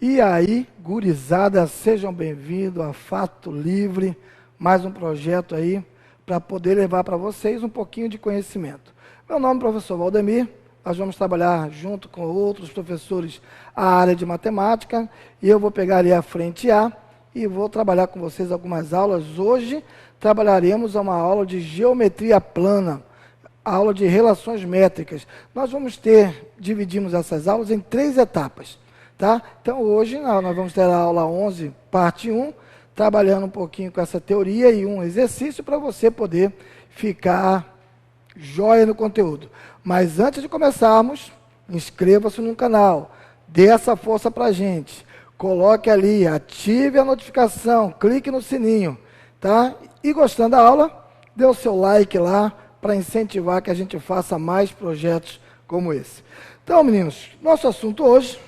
E aí, gurizada, sejam bem-vindos a Fato Livre, mais um projeto aí para poder levar para vocês um pouquinho de conhecimento. Meu nome é professor Valdemir, nós vamos trabalhar junto com outros professores a área de matemática e eu vou pegar ali a frente A e vou trabalhar com vocês algumas aulas. Hoje trabalharemos uma aula de geometria plana, aula de relações métricas. Nós dividimos essas aulas em 3 etapas. Tá? Então, hoje nós vamos ter a aula 11, parte 1, trabalhando um pouquinho com essa teoria e um exercício para você poder ficar jóia no conteúdo. Mas antes de começarmos, inscreva-se no canal, dê essa força para a gente, coloque ali, ative a notificação, clique no sininho, tá? E gostando da aula, dê o seu like lá para incentivar que a gente faça mais projetos como esse. Então, meninos, nosso assunto hoje: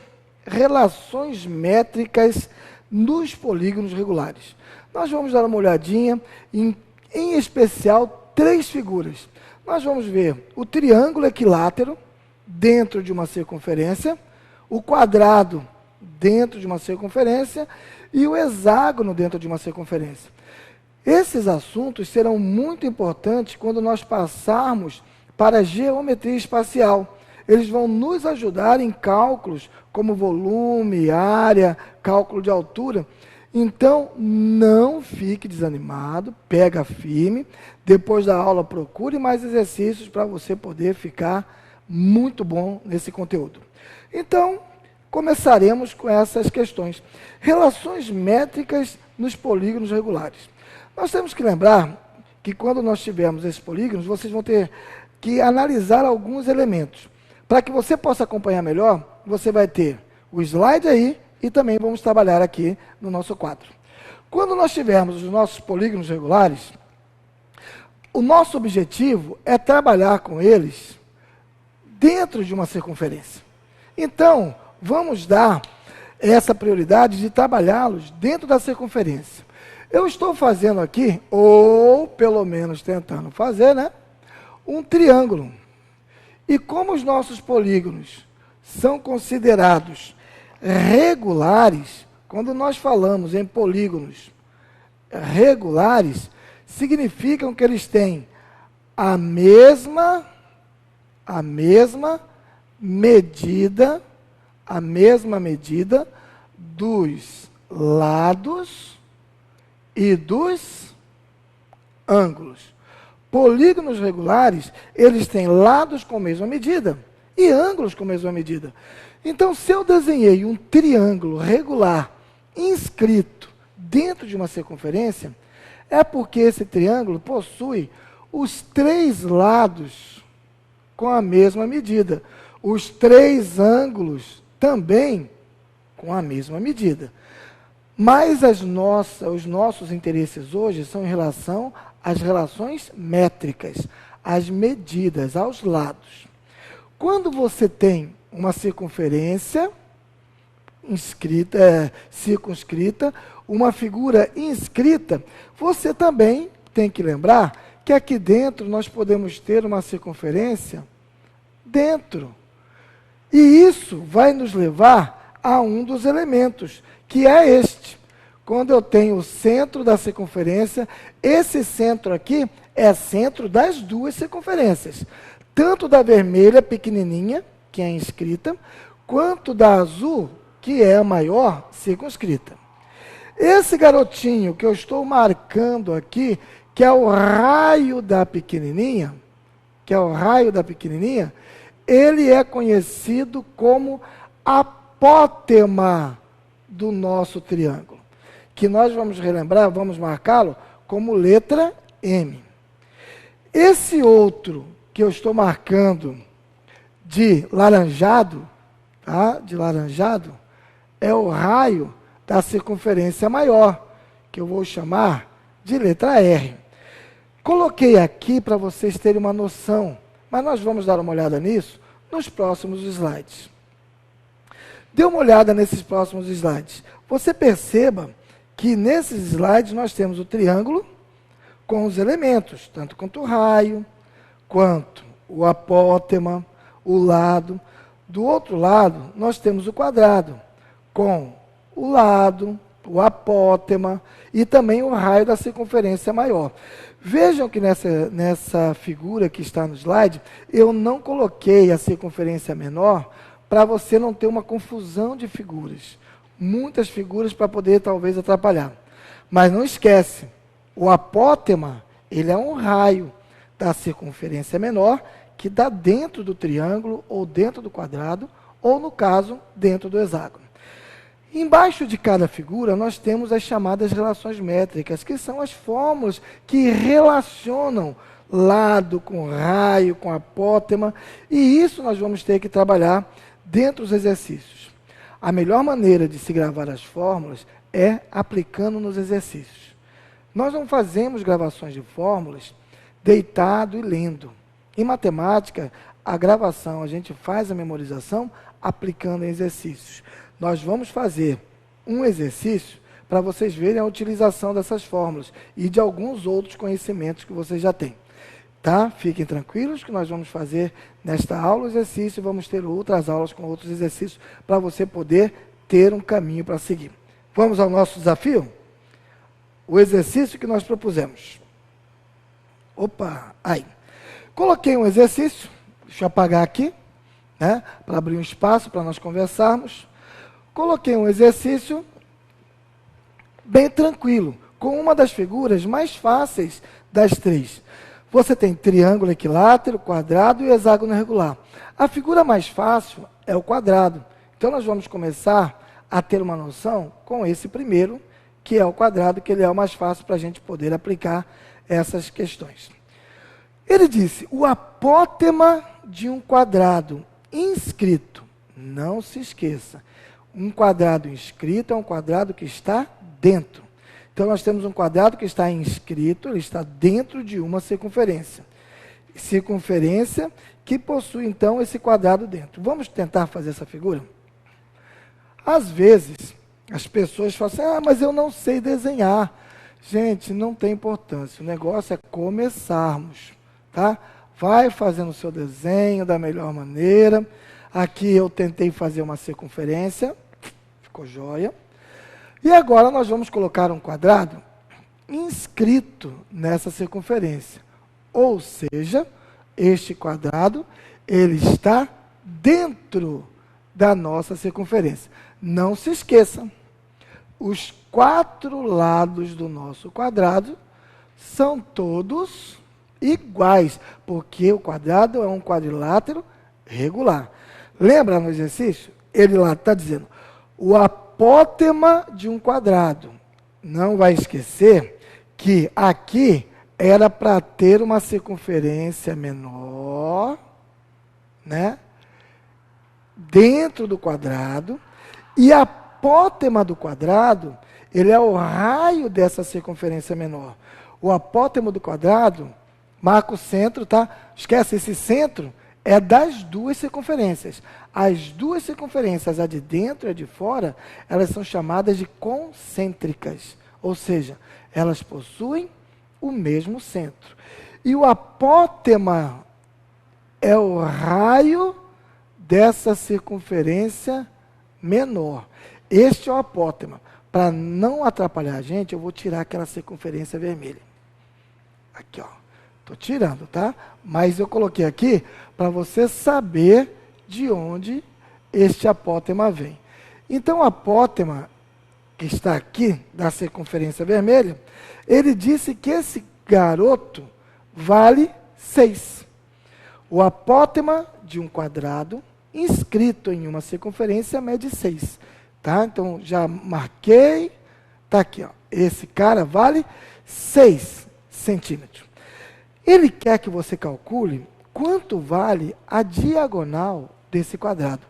relações métricas nos polígonos regulares. Nós vamos dar uma olhadinha em especial 3 figuras. Nós vamos ver o triângulo equilátero dentro de uma circunferência, o quadrado dentro de uma circunferência e o hexágono dentro de uma circunferência. Esses assuntos serão muito importantes quando nós passarmos para a geometria espacial. Eles vão nos ajudar em cálculos como volume, área, cálculo de altura. Então, não fique desanimado, pega firme. Depois da aula, procure mais exercícios para você poder ficar muito bom nesse conteúdo. Então, começaremos com essas questões. Relações métricas nos polígonos regulares. Nós temos que lembrar que quando nós tivermos esses polígonos, vocês vão ter que analisar alguns elementos. Para que você possa acompanhar melhor, você vai ter o slide aí e também vamos trabalhar aqui no nosso quadro. Quando nós tivermos os nossos polígonos regulares, o nosso objetivo é trabalhar com eles dentro de uma circunferência. Então, vamos dar essa prioridade de trabalhá-los dentro da circunferência. Eu estou fazendo aqui, ou pelo menos tentando fazer, né, um triângulo. E como os nossos polígonos são considerados regulares, quando nós falamos em polígonos regulares, significam que eles têm a mesma medida dos lados e dos ângulos. Polígonos regulares, eles têm lados com a mesma medida e ângulos com a mesma medida. Então, se eu desenhei um triângulo regular inscrito dentro de uma circunferência, é porque esse triângulo possui os 3 lados com a mesma medida, os 3 ângulos também com a mesma medida. Mas os nossos interesses hoje são em relação às relações métricas, às medidas, aos lados. Quando você tem uma circunferência circunscrita, uma figura inscrita, você também tem que lembrar que aqui dentro nós podemos ter uma circunferência dentro. E isso vai nos levar a um dos elementos, que é este. Quando eu tenho o centro da circunferência, esse centro aqui é centro das 2 circunferências. Tanto da vermelha pequenininha, que é inscrita, quanto da azul, que é a maior circunscrita. Esse garotinho que eu estou marcando aqui, que é o raio da pequenininha, ele é conhecido como apótema do nosso triângulo, que nós vamos relembrar, vamos marcá-lo como letra M. Esse outro que eu estou marcando de laranjado, tá? É o raio da circunferência maior, que eu vou chamar de letra R. Coloquei aqui para vocês terem uma noção, mas nós vamos dar uma olhada nisso nos próximos slides. Dê uma olhada nesses próximos slides. Você perceba que nesses slides nós temos o triângulo com os elementos, tanto quanto o raio, quanto o apótema, o lado. Do outro lado, nós temos o quadrado, com o lado, o apótema e também o raio da circunferência maior. Vejam que nessa figura que está no slide, eu não coloquei a circunferência menor para você não ter uma confusão de figuras. Muitas figuras para poder talvez atrapalhar. Mas não esquece, o apótema, ele é um raio da circunferência menor que está dentro do triângulo ou dentro do quadrado, ou no caso, dentro do hexágono. Embaixo de cada figura, nós temos as chamadas relações métricas, que são as fórmulas que relacionam lado com raio, com apótema, e isso nós vamos ter que trabalhar dentro dos exercícios. A melhor maneira de se gravar as fórmulas é aplicando nos exercícios. Nós não fazemos gravações de fórmulas deitado e lendo. Em matemática, a gravação, a gente faz a memorização aplicando em exercícios. Nós vamos fazer um exercício para vocês verem a utilização dessas fórmulas e de alguns outros conhecimentos que vocês já têm. Tá? Fiquem tranquilos que nós vamos fazer nesta aula o exercício e vamos ter outras aulas com outros exercícios para você poder ter um caminho para seguir. Vamos ao nosso desafio? O exercício que nós propusemos. Opa, aí. Coloquei um exercício, deixa eu apagar aqui, né, para abrir um espaço para nós conversarmos. Coloquei um exercício bem tranquilo, com uma das figuras mais fáceis das três. Você tem triângulo equilátero, quadrado e hexágono regular. A figura mais fácil é o quadrado. Então, nós vamos começar a ter uma noção com esse primeiro, que é o quadrado, que ele é o mais fácil para a gente poder aplicar essas questões. Ele disse, o apótema de um quadrado inscrito, não se esqueça, um quadrado inscrito é um quadrado que está dentro. Então, nós temos um quadrado que está inscrito, ele está dentro de uma circunferência. Circunferência que possui, então, esse quadrado dentro. Vamos tentar fazer essa figura? Às vezes, as pessoas falam assim, mas eu não sei desenhar. Gente, não tem importância, o negócio é começarmos, tá? Vai fazendo o seu desenho da melhor maneira. Aqui eu tentei fazer uma circunferência, ficou jóia. E agora nós vamos colocar um quadrado inscrito nessa circunferência. Ou seja, este quadrado, ele está dentro da nossa circunferência. Não se esqueça, os 4 lados do nosso quadrado são todos iguais, porque o quadrado é um quadrilátero regular. Lembra no exercício? Ele lá está dizendo, o apótema de um quadrado. Não vai esquecer que aqui era para ter uma circunferência menor, né? Dentro do quadrado, e a apótema do quadrado, ele é o raio dessa circunferência menor. O apótema do quadrado, marca o centro, tá? Esquece, esse centro é das duas circunferências. As duas circunferências, a de dentro e a de fora, elas são chamadas de concêntricas. Ou seja, elas possuem o mesmo centro. E o apótema é o raio dessa circunferência menor. Este é o apótema. Para não atrapalhar a gente, eu vou tirar aquela circunferência vermelha. Aqui, ó. Estou tirando, tá? Mas eu coloquei aqui para você saber de onde este apótema vem. Então, o apótema, que está aqui, da circunferência vermelha, ele disse que esse garoto vale 6. O apótema de um quadrado inscrito em uma circunferência mede 6. Tá? Então, já marquei. Está aqui, ó. Esse cara vale 6 centímetros. Ele quer que você calcule quanto vale a diagonal desse quadrado.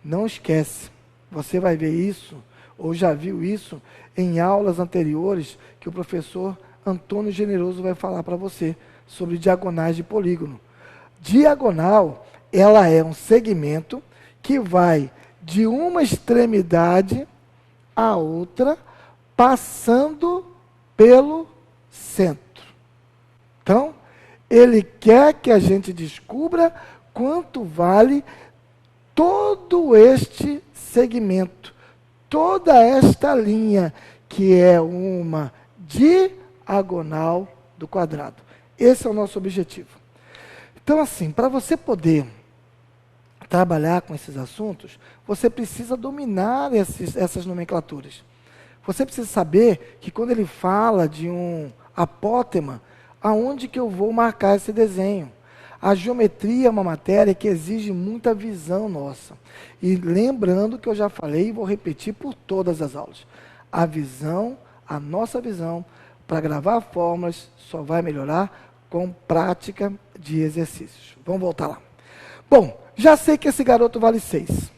Não esquece, você vai ver isso, ou já viu isso, em aulas anteriores, que o professor Antônio Generoso vai falar para você sobre diagonais de polígono. Diagonal, ela é um segmento que vai de uma extremidade à outra, passando pelo centro. Então, ele quer que a gente descubra quanto vale todo este segmento, toda esta linha, que é uma diagonal do quadrado. Esse é o nosso objetivo. Então, assim, para você poder trabalhar com esses assuntos, você precisa dominar essas nomenclaturas. Você precisa saber que quando ele fala de um apótema, aonde que eu vou marcar esse desenho? A geometria é uma matéria que exige muita visão nossa. E lembrando que eu já falei e vou repetir por todas as aulas. A visão, a nossa visão, para gravar fórmulas, só vai melhorar com prática de exercícios. Vamos voltar lá. Bom, já sei que esse garoto vale 6.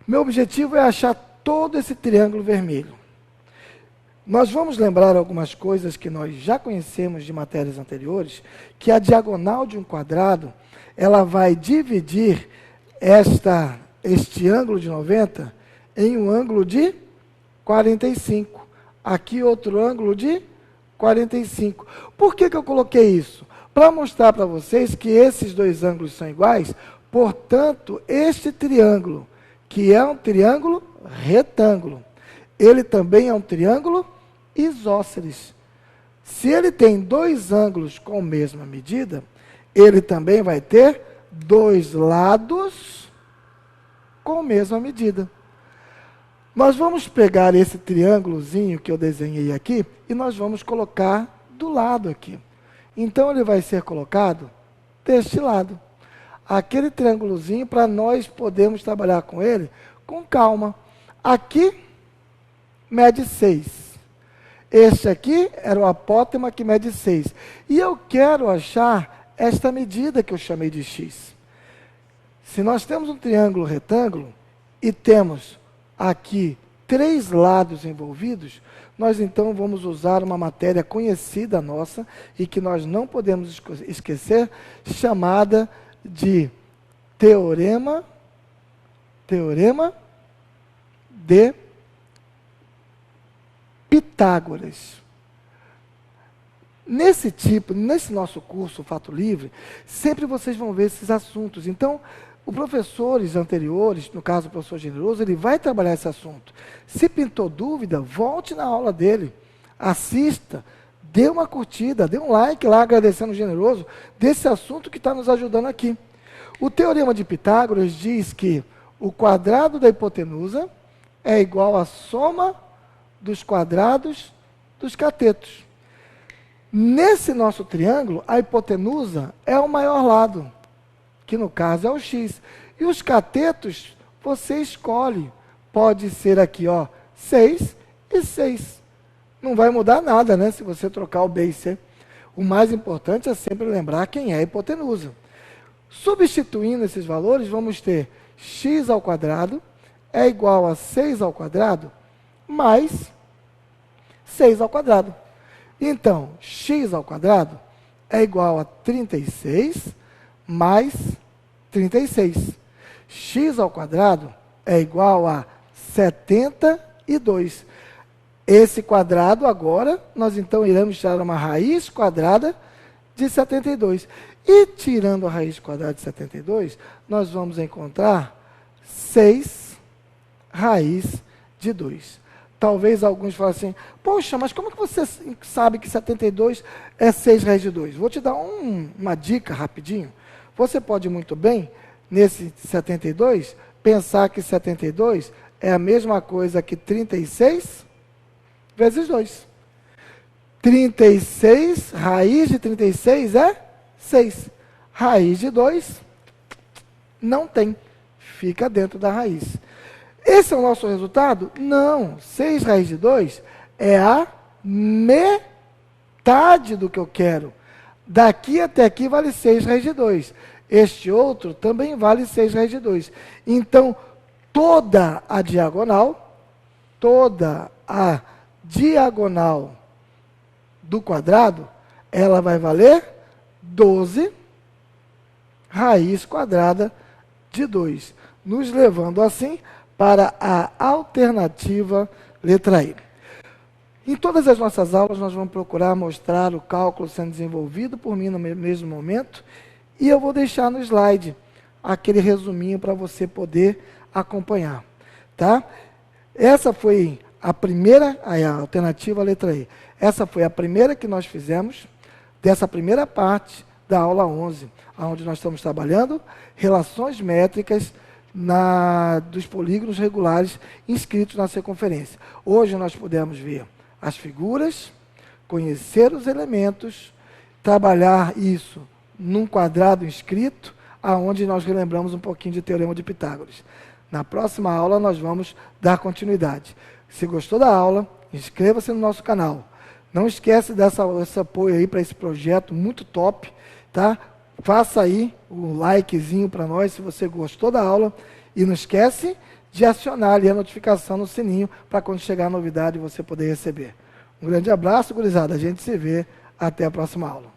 Meu objetivo é achar todo esse triângulo vermelho. Nós vamos lembrar algumas coisas que nós já conhecemos de matérias anteriores, que a diagonal de um quadrado, ela vai dividir este ângulo de 90 em um ângulo de 45. Aqui outro ângulo de 45. Por que eu coloquei isso? Para mostrar para vocês que esses dois ângulos são iguais, portanto, este triângulo, que é um triângulo retângulo, ele também é um triângulo isósceles. Se ele tem dois ângulos com a mesma medida, ele também vai ter dois lados com a mesma medida. Nós vamos pegar esse triângulozinho que eu desenhei aqui e nós vamos colocar do lado aqui. Então, ele vai ser colocado deste lado. Aquele triângulozinho, para nós podermos trabalhar com ele com calma. Aqui, mede 6. Este aqui era o apótema que mede 6. E eu quero achar esta medida que eu chamei de x. Se nós temos um triângulo retângulo e temos aqui 3 lados envolvidos, nós então vamos usar uma matéria conhecida nossa e que nós não podemos esquecer, chamada de teorema de Pitágoras. Nesse nosso curso, Fato Livre, sempre vocês vão ver esses assuntos. Então, os professores anteriores, no caso o professor Generoso, ele vai trabalhar esse assunto. Se pintou dúvida, volte na aula dele, assista, dê uma curtida, dê um like lá agradecendo o Generoso desse assunto que está nos ajudando aqui. O teorema de Pitágoras diz que o quadrado da hipotenusa é igual à soma dos quadrados dos catetos. Nesse nosso triângulo, a hipotenusa é o maior lado, que no caso é o x. E os catetos, você escolhe. Pode ser aqui, ó, 6 e 6. Não vai mudar nada, né, se você trocar o b e c. O mais importante é sempre lembrar quem é a hipotenusa. Substituindo esses valores, vamos ter x ao quadrado é igual a 6 ao quadrado mais 6 ao quadrado. Então, x ao quadrado é igual a 36 mais 36. X ao quadrado é igual a 72. Esse quadrado agora, nós então iremos tirar uma raiz quadrada de 72. E tirando a raiz quadrada de 72, nós vamos encontrar 6 raiz de 2. Talvez alguns falem assim, poxa, mas como que você sabe que 72 é 6 raiz de 2? Vou te dar uma dica rapidinho. Você pode muito bem, nesse 72, pensar que 72 é a mesma coisa que 36 vezes 2. 36, raiz de 36 é 6. Raiz de 2 não tem, fica dentro da raiz. Esse é o nosso resultado? Não. 6 raiz de 2 é a metade do que eu quero. Daqui até aqui vale 6 raiz de 2. Este outro também vale 6 raiz de 2. Então, toda a diagonal do quadrado, ela vai valer 12 raiz quadrada de 2. Nos levando assim para a alternativa letra I. Em todas as nossas aulas, nós vamos procurar mostrar o cálculo sendo desenvolvido por mim no mesmo momento, e eu vou deixar no slide aquele resuminho para você poder acompanhar. Tá? Essa foi a primeira, a alternativa, a letra E. Essa foi a primeira que nós fizemos, dessa primeira parte da aula 11, onde nós estamos trabalhando relações métricas dos polígonos regulares inscritos na circunferência. Hoje nós podemos ver as figuras, conhecer os elementos, trabalhar isso num quadrado inscrito, aonde nós relembramos um pouquinho de Teorema de Pitágoras. Na próxima aula nós vamos dar continuidade. Se gostou da aula, inscreva-se no nosso canal. Não esquece desse apoio aí para esse projeto muito top, tá? Faça aí o likezinho para nós se você gostou da aula e não esquece de acionar ali a notificação no sininho para quando chegar a novidade você poder receber. Um grande abraço, gurizada. A gente se vê até a próxima aula.